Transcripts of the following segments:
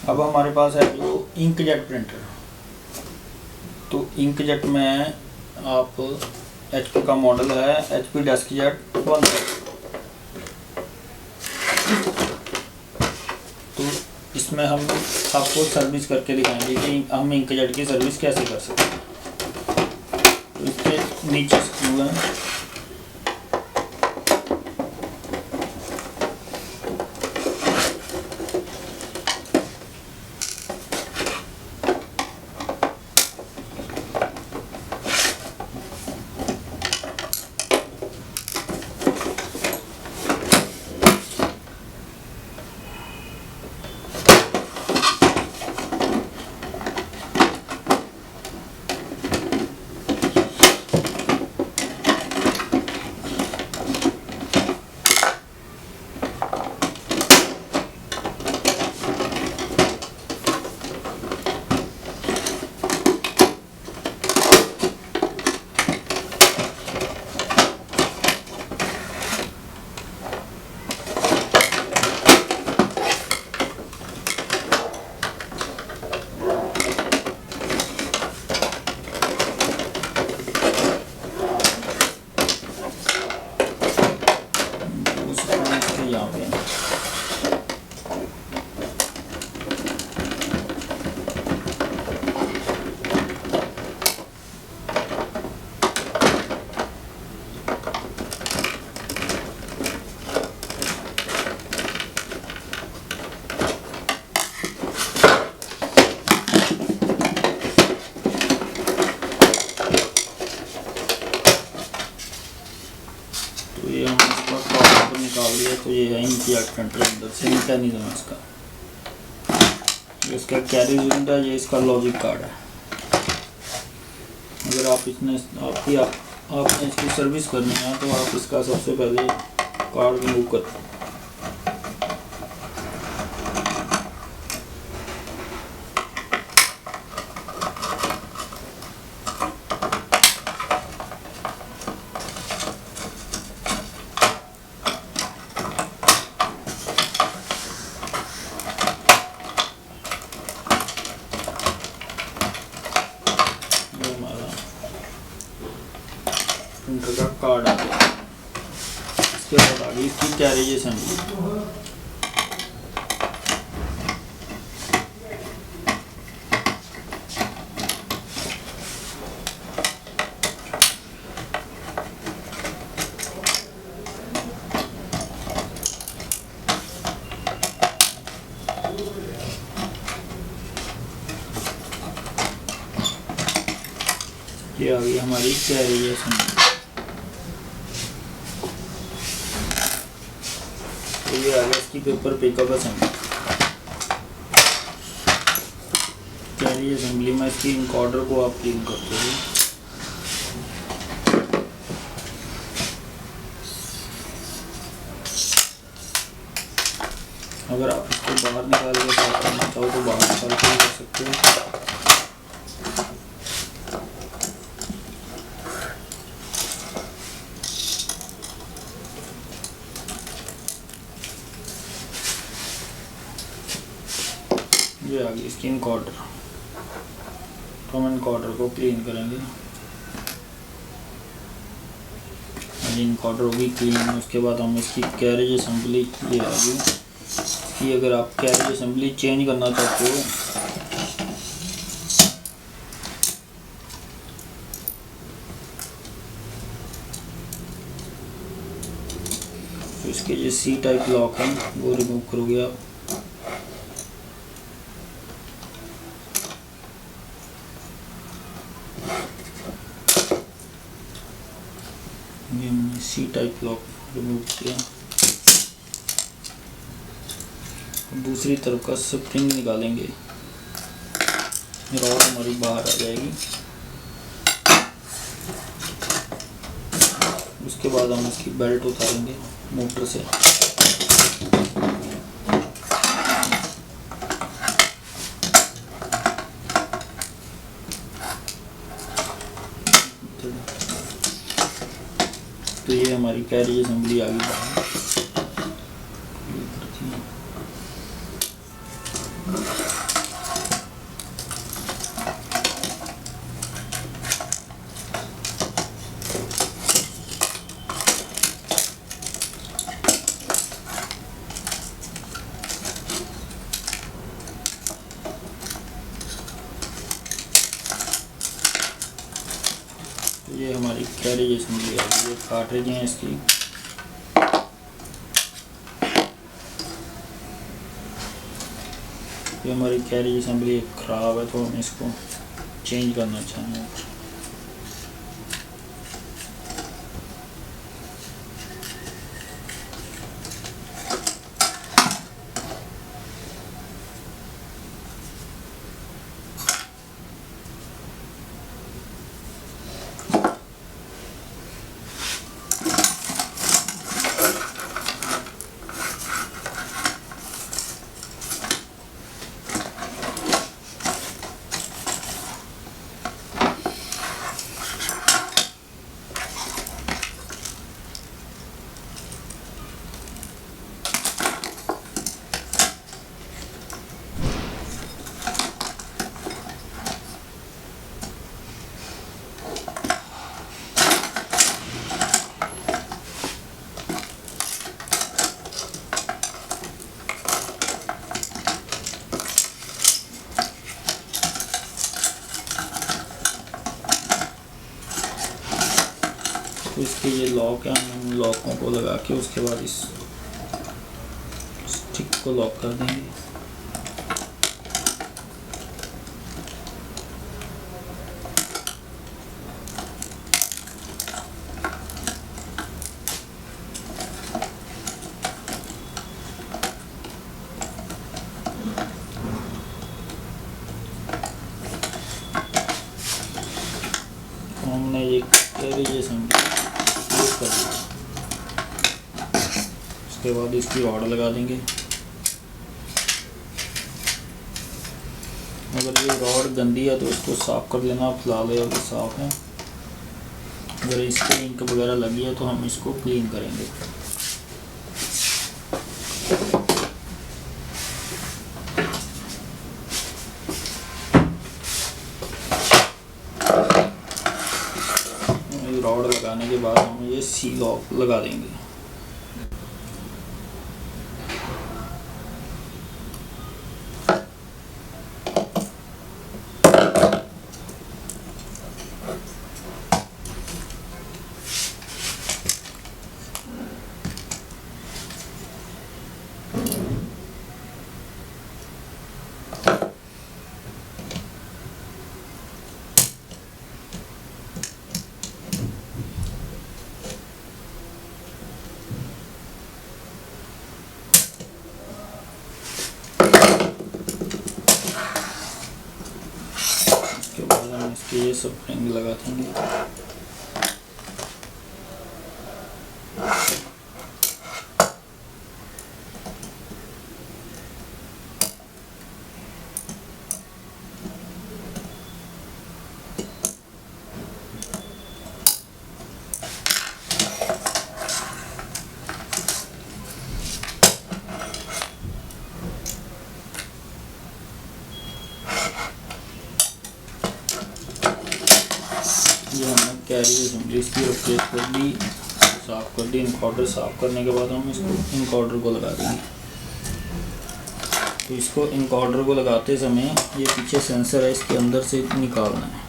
अब हमारे पास है जो इंकजेट प्रिंटर। तो इंकजेट में आप HP का मॉडल है HP डेस्कजेट 130। तो इसमें हम आपको सर्विस करके दिखाएंगे कि हम इंकजेट की सर्विस कैसे कर सकते हैं। तो इसके नीचे स्क्रू है, यहाँ पे तो ये हम इसका कवर निकाल लिया। तो ये है इंकजेट प्रिंटर, अंदर से मैकेनिज्म इसका। इसका कैरी यूनिट है, ये इसका लॉजिक कार्ड है। अगर आप आपने इसकी सर्विस करनी है तो आप इसका सबसे पहले कार्ड रिमूव कर प्रिंटर का कार्ड आ गया। इसके बाद आ गई इसकी कैरेज असेंबली। ये आ गई हमारी कैरेज असेंबली। ये आ गया इसकी paper pickup assembly. Carry assembly में इसकी इनकोडर को आप क्लीन करते हो। अगर आप इसको बाहर निकाल के साफ करना चाहो तो बाहर निकाल के कर सकते हो। ये आ गई स्किन कॉर्डर। तो हम इनकोडर को क्लीन करेंगे। इनकोडर होगी क्लीन। उसके बाद हम इसकी कैरेज असेंबली, ये आ गई कि अगर आप कैरेज असेंबली चेंज करना चाहते हो तो इसके जो C टाइप लॉक है वो रिमूव करोगे आप। ये हमने C टाइप लॉक रिमूव किया। दूसरी तरफ का स्प्रिंग निकालेंगे, रॉड हमारी बाहर आ जाएगी। उसके बाद हम इसकी बेल्ट उतारेंगे मोटर से। तो ये हमारी कैरेज असेंबली आ गई बाहर। हमारी कैरेज असेंबली आ गई है, कार्ट्रिज हैं इसकी। ये हमारी कैरेज असेंबली ख़राब है तो हम इसको चेंज करना चाहेंगे। तो इसके ये लॉक है, हम लॉकों को लगा के उसके बाद इस स्टिक को लॉक कर देंगे। हमने ये कैरेज असेंबली कर दिया। उसके बाद इसकी रॉड लगा देंगे। अगर ये रॉड गंदी है तो इसको साफ कर लेना, फिलहाल ये अभी साफ है। अगर इस पर इंक वगैरह लगी है तो हम इसको क्लीन करेंगे। रॉड लगाने के बाद हम ये सी लॉक लगा देंगे। इसके ये सब रिंग लगा देंगे। ये हमने कैरेज असेंबली इसकी रिप्लेस कर दी, साफ़ कर दी। इनकॉर्डर साफ़ करने के बाद हम इसको इनकॉर्डर को लगा देंगे। तो इसको इनकॉर्डर को लगाते समय ये पीछे सेंसर है, इसके अंदर से निकालना है।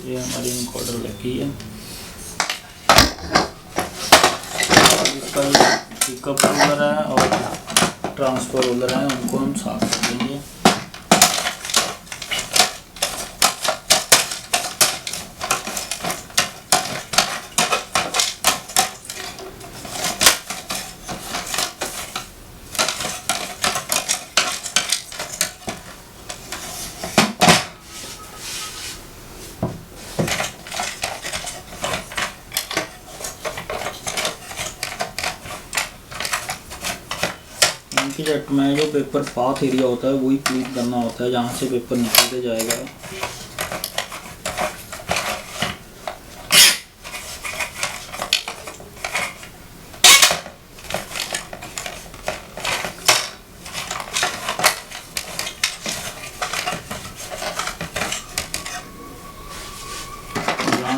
ये हमारी इनकॉर्डर लगी है। इसका पिकअप रोलर है और ट्रांसफर रोलर है, उनको हम साफ कर देंगे। इंकजेट में जो पेपर पाथ एरिया होता है वही क्लीन करना होता है, जहाँ से पेपर निकलते जाएगा।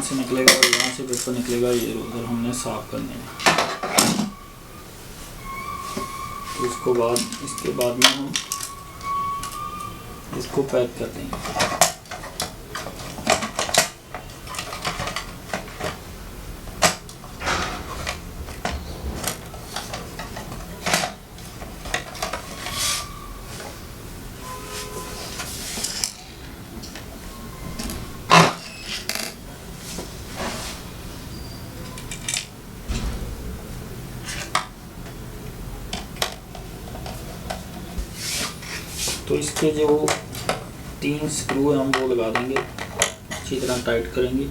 से निकलेगा और यहाँ से पेपर निकलेगा, ये उधर हमने साफ करने हैं। तो इसके बाद में हम इसको पैक कर देंगे। तो इसके जो 3 स्क्रू हैं हम वो लगा देंगे, अच्छी तरह टाइट करेंगे।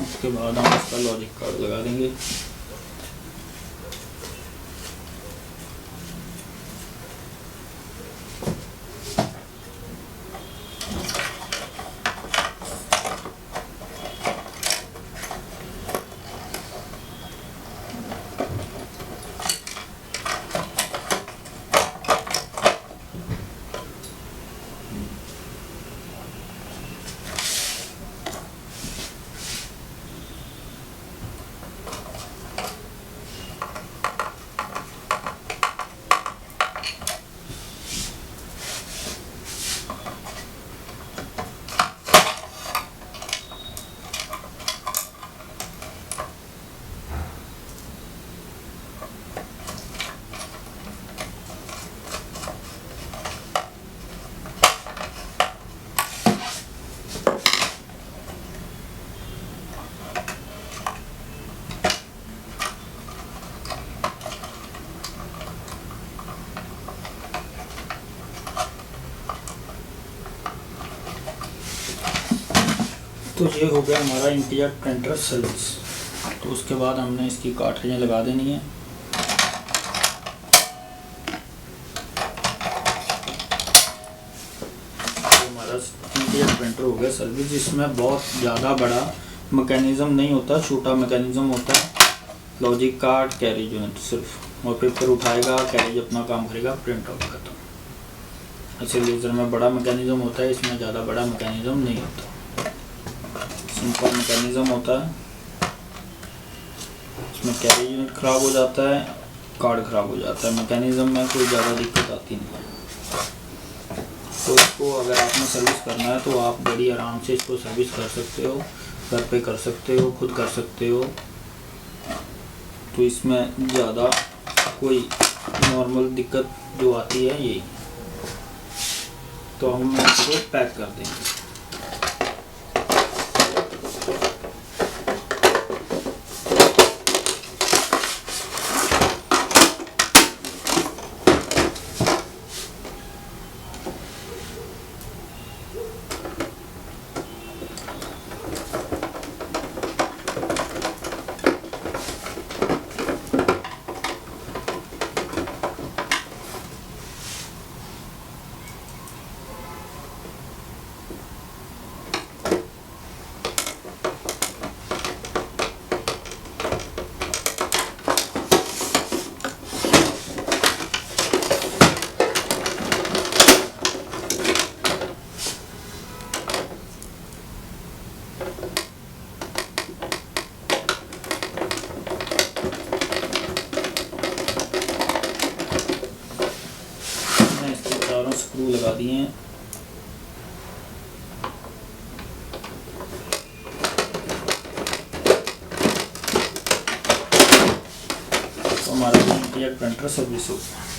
उसके बाद हम इसका लॉजिक कार्ड लगा देंगे। तो ये हो गया हमारा इंकजेट प्रिंटर सर्विस। तो उसके बाद हमने इसकी कार्ट्रिजें लगा देनी है। तो हमारा इंकजेट प्रिंटर हो गया सर्विस, जिसमें बहुत ज़्यादा बड़ा मैकेनिज़्म नहीं होता, छोटा मैकेनिज़्म होता है। लॉजिक कार्ड, कैरेज यूनिट सिर्फ, और पेपर उठाएगा, कैरेज अपना काम करेगा, प्रिंट आउट खत्म। ऐसे लेज़र में बड़ा मैकेनिज़्म होता है, इसमें ज़्यादा बड़ा मैकेनिज़्म नहीं होता, सिंपल मैकेनिज़्म होता है। इसमें कैरेज यूनिट ख़राब हो जाता है, कार्ड ख़राब हो जाता है, मैकेनिज़्म में कोई ज़्यादा दिक्कत आती नहीं है। तो इसको अगर आपने सर्विस करना है तो आप बड़ी आराम से इसको सर्विस कर सकते हो, घर पे कर सकते हो, खुद कर सकते हो। तो इसमें ज़्यादा कोई नॉर्मल दिक्कत जो आती है यही। तो हम इसको पैक कर देंगे। स्क्रू लगा दिए हैं। तो हमारा इंकजेट प्रिंटर सर्विस हो गया।